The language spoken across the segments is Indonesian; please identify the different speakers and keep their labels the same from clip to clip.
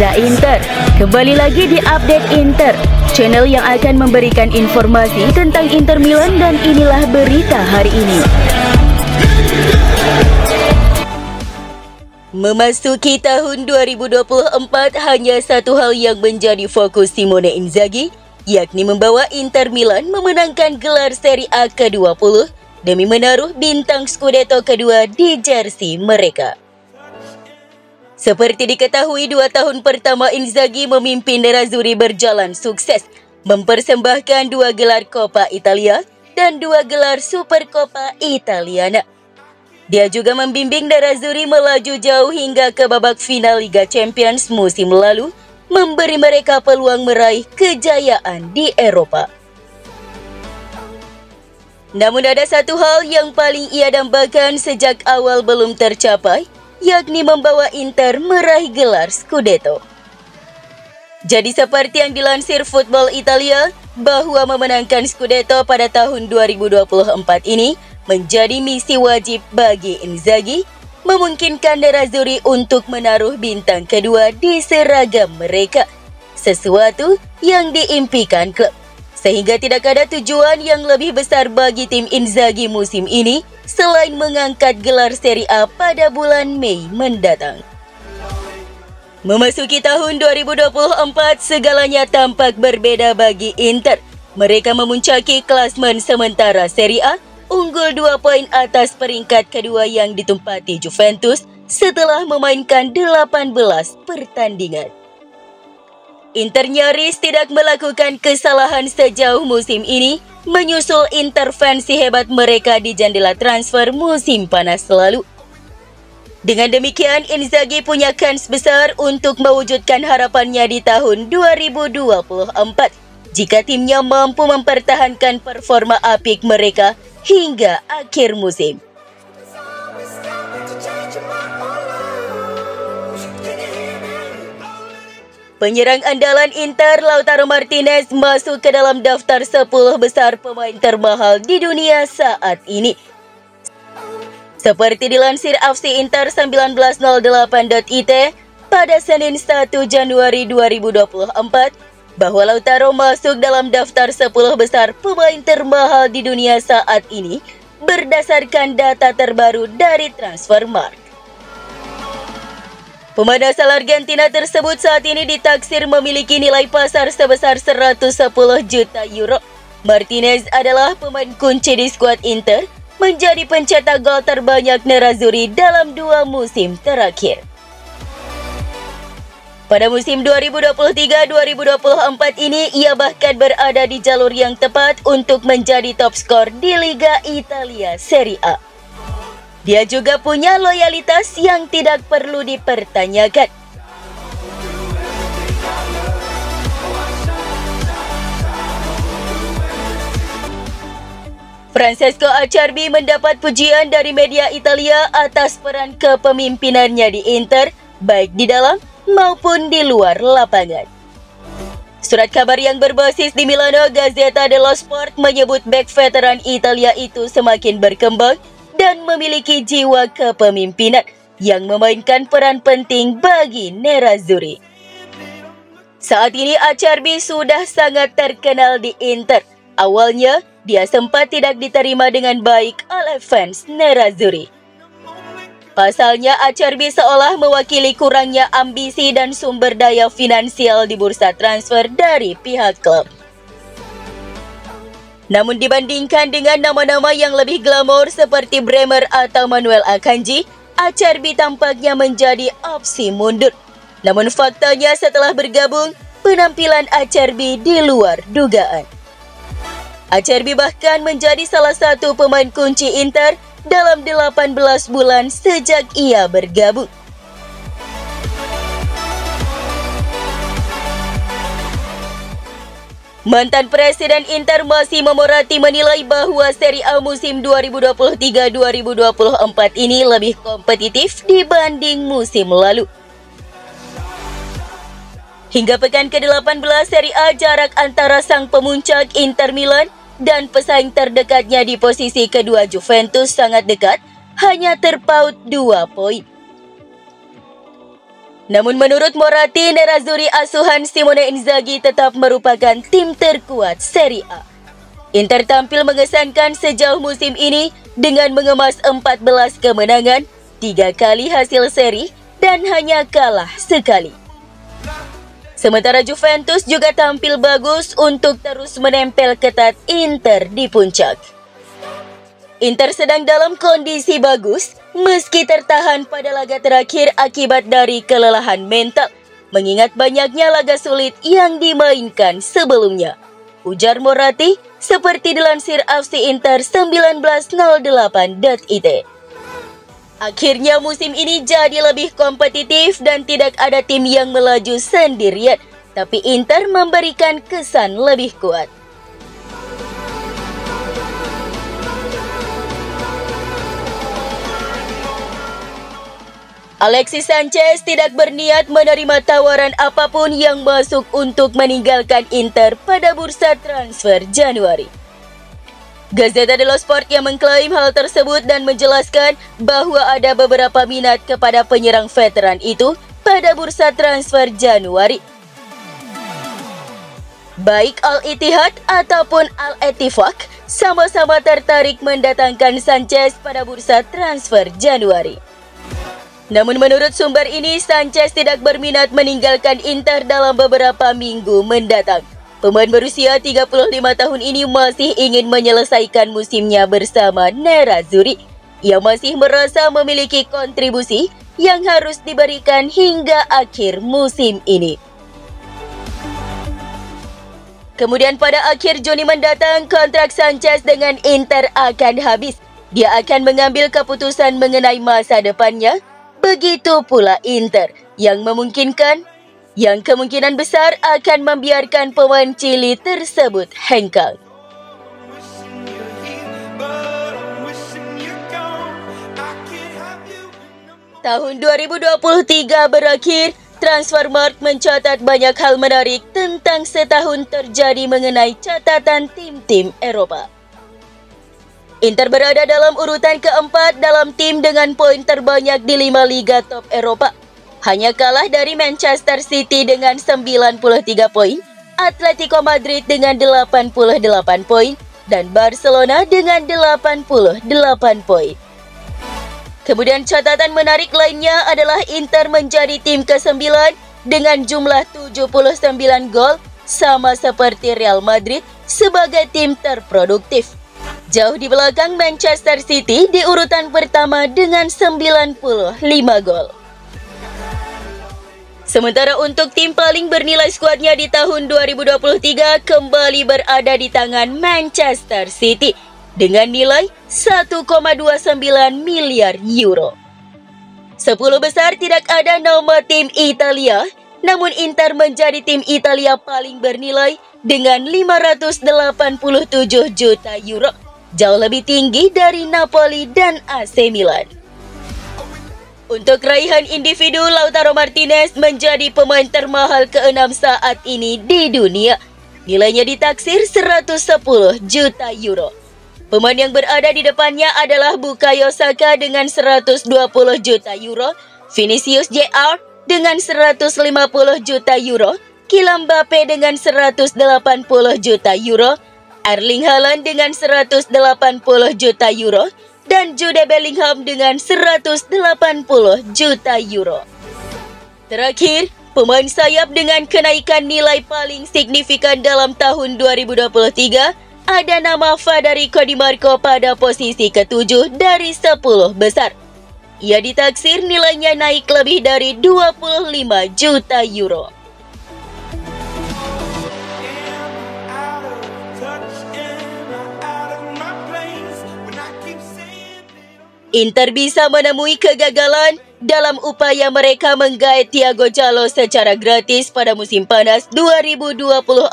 Speaker 1: Reza Inter. Kembali lagi di Update Inter, channel yang akan memberikan informasi tentang Inter Milan, dan inilah berita hari ini.
Speaker 2: Memasuki tahun 2024, hanya satu hal yang menjadi fokus Simone Inzaghi, yakni membawa Inter Milan memenangkan gelar Serie A ke-20 demi menaruh bintang Scudetto kedua di jersey mereka. Seperti diketahui, 2 tahun pertama Inzaghi memimpin Nerazzurri berjalan sukses, mempersembahkan 2 gelar Coppa Italia dan 2 gelar Supercoppa Italiana. Dia juga membimbing Nerazzurri melaju jauh hingga ke babak final Liga Champions musim lalu, memberi mereka peluang meraih kejayaan di Eropa. Namun ada satu hal yang paling ia dambakan sejak awal belum tercapai, yakni membawa Inter meraih gelar Scudetto. Jadi seperti yang dilansir Football Italia, bahwa memenangkan Scudetto pada tahun 2024 ini menjadi misi wajib bagi Inzaghi, memungkinkan Nerazzurri untuk menaruh bintang kedua di seragam mereka, sesuatu yang diimpikan klub. Sehingga tidak ada tujuan yang lebih besar bagi tim Inzaghi musim ini selain mengangkat gelar Serie A pada bulan Mei mendatang. Memasuki tahun 2024, segalanya tampak berbeda bagi Inter. Mereka memuncaki klasmen sementara Serie A, unggul 2 poin atas peringkat kedua yang ditempati Juventus setelah memainkan 18 pertandingan. Inter nyaris tidak melakukan kesalahan sejauh musim ini, menyusul intervensi hebat mereka di jendela transfer musim panas lalu. Dengan demikian, Inzaghi punya kans besar untuk mewujudkan harapannya di tahun 2024 jika timnya mampu mempertahankan performa apik mereka hingga akhir musim. Penyerang andalan Inter, Lautaro Martinez, masuk ke dalam daftar 10 besar pemain termahal di dunia saat ini. Seperti dilansir FC Inter 1908.it pada Senin 1 Januari 2024, bahwa Lautaro masuk dalam daftar 10 besar pemain termahal di dunia saat ini berdasarkan data terbaru dari Transfermarkt. Pemain asal Argentina tersebut saat ini ditaksir memiliki nilai pasar sebesar 110 juta euro. Martinez adalah pemain kunci di skuad Inter, menjadi pencetak gol terbanyak Nerazzurri dalam 2 musim terakhir. Pada musim 2023-2024 ini, ia bahkan berada di jalur yang tepat untuk menjadi top skor di Liga Italia Serie A. Dia juga punya loyalitas yang tidak perlu dipertanyakan. Francesco Acerbi mendapat pujian dari media Italia atas peran kepemimpinannya di Inter, baik di dalam maupun di luar lapangan. Surat kabar yang berbasis di Milano, Gazzetta dello Sport, menyebut bek veteran Italia itu semakin berkembang dan memiliki jiwa kepemimpinan yang memainkan peran penting bagi Nerazzurri. Saat ini Acerbi sudah sangat terkenal di Inter. Awalnya, dia sempat tidak diterima dengan baik oleh fans Nerazzurri. Pasalnya, Acerbi seolah mewakili kurangnya ambisi dan sumber daya finansial di bursa transfer dari pihak klub. Namun dibandingkan dengan nama-nama yang lebih glamor seperti Bremer atau Manuel Akanji, Acerbi tampaknya menjadi opsi mundur. Namun faktanya setelah bergabung, penampilan Acerbi di luar dugaan. Acerbi bahkan menjadi salah satu pemain kunci Inter dalam 18 bulan sejak ia bergabung. Mantan Presiden Inter Massimo Moratti menilai bahwa Serie A musim 2023-2024 ini lebih kompetitif dibanding musim lalu. Hingga pekan ke-18 Serie A, jarak antara sang pemuncak Inter Milan dan pesaing terdekatnya di posisi kedua Juventus sangat dekat, hanya terpaut 2 poin. Namun menurut Moratti, Nerazzurri asuhan Simone Inzaghi tetap merupakan tim terkuat Serie A. Inter tampil mengesankan sejauh musim ini dengan mengemas 14 kemenangan, 3 kali hasil seri, dan hanya kalah sekali. Sementara Juventus juga tampil bagus untuk terus menempel ketat Inter di puncak. Inter sedang dalam kondisi bagus meski tertahan pada laga terakhir akibat dari kelelahan mental, mengingat banyaknya laga sulit yang dimainkan sebelumnya. Ujar Moratti seperti dilansir FC Inter 1908.it. Akhirnya musim ini jadi lebih kompetitif dan tidak ada tim yang melaju sendirian, tapi Inter memberikan kesan lebih kuat. Alexis Sanchez tidak berniat menerima tawaran apapun yang masuk untuk meninggalkan Inter pada bursa transfer Januari. Gazzetta dello Sport yang mengklaim hal tersebut dan menjelaskan bahwa ada beberapa minat kepada penyerang veteran itu pada bursa transfer Januari. Baik Al-Ittihad ataupun Al-Ettifaq sama-sama tertarik mendatangkan Sanchez pada bursa transfer Januari. Namun menurut sumber ini, Sanchez tidak berminat meninggalkan Inter dalam beberapa minggu mendatang. Pemain berusia 35 tahun ini masih ingin menyelesaikan musimnya bersama Nerazzurri. Ia masih merasa memiliki kontribusi yang harus diberikan hingga akhir musim ini. Kemudian pada akhir Juni mendatang, kontrak Sanchez dengan Inter akan habis. Dia akan mengambil keputusan mengenai masa depannya. Begitu pula Inter yang kemungkinan besar akan membiarkan pemain Chili tersebut hengkang. Tahun 2023 berakhir, Transfermarkt mencatat banyak hal menarik tentang setahun terjadi mengenai catatan tim-tim Eropa. Inter berada dalam urutan keempat dalam tim dengan poin terbanyak di 5 liga top Eropa. Hanya kalah dari Manchester City dengan 93 poin, Atletico Madrid dengan 88 poin, dan Barcelona dengan 88 poin. Kemudian catatan menarik lainnya adalah Inter menjadi tim ke-9 dengan jumlah 79 gol, sama seperti Real Madrid sebagai tim terproduktif. Jauh di belakang Manchester City di urutan pertama dengan 95 gol. Sementara untuk tim paling bernilai skuadnya di tahun 2023 kembali berada di tangan Manchester City dengan nilai 1,29 miliar euro. 10 besar tidak ada nama tim Italia, namun Inter menjadi tim Italia paling bernilai dengan 587 juta euro. Jauh lebih tinggi dari Napoli dan AC Milan. Untuk raihan individu, Lautaro Martinez menjadi pemain termahal ke-6 saat ini di dunia. Nilainya ditaksir 110 juta euro. Pemain yang berada di depannya adalah Bukayo Saka dengan 120 juta euro, Vinicius Jr. dengan 150 juta euro, Kylian Mbappe dengan 180 juta euro, Erling Haaland dengan 180 juta euro, dan Jude Bellingham dengan 180 juta euro. Terakhir, pemain sayap dengan kenaikan nilai paling signifikan dalam tahun 2023 ada nama Federico Di Marco pada posisi ke-7 dari 10 besar. Ia ditaksir nilainya naik lebih dari 25 juta euro. Inter bisa menemui kegagalan dalam upaya mereka menggait Thiago Jallo secara gratis pada musim panas 2024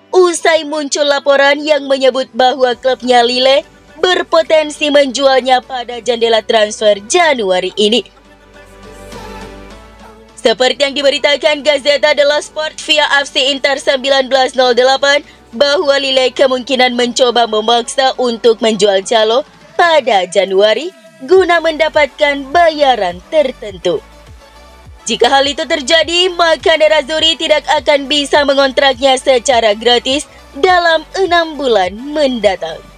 Speaker 2: usai muncul laporan yang menyebut bahwa klubnya Lille berpotensi menjualnya pada jendela transfer Januari ini. Seperti yang diberitakan Gazzetta dello Sport via FC Inter 1908 bahwa Lille kemungkinan mencoba memaksa untuk menjual Jallo pada Januari guna mendapatkan bayaran tertentu. Jika hal itu terjadi, maka Nerazzurri tidak akan bisa mengontraknya secara gratis dalam 6 bulan mendatang.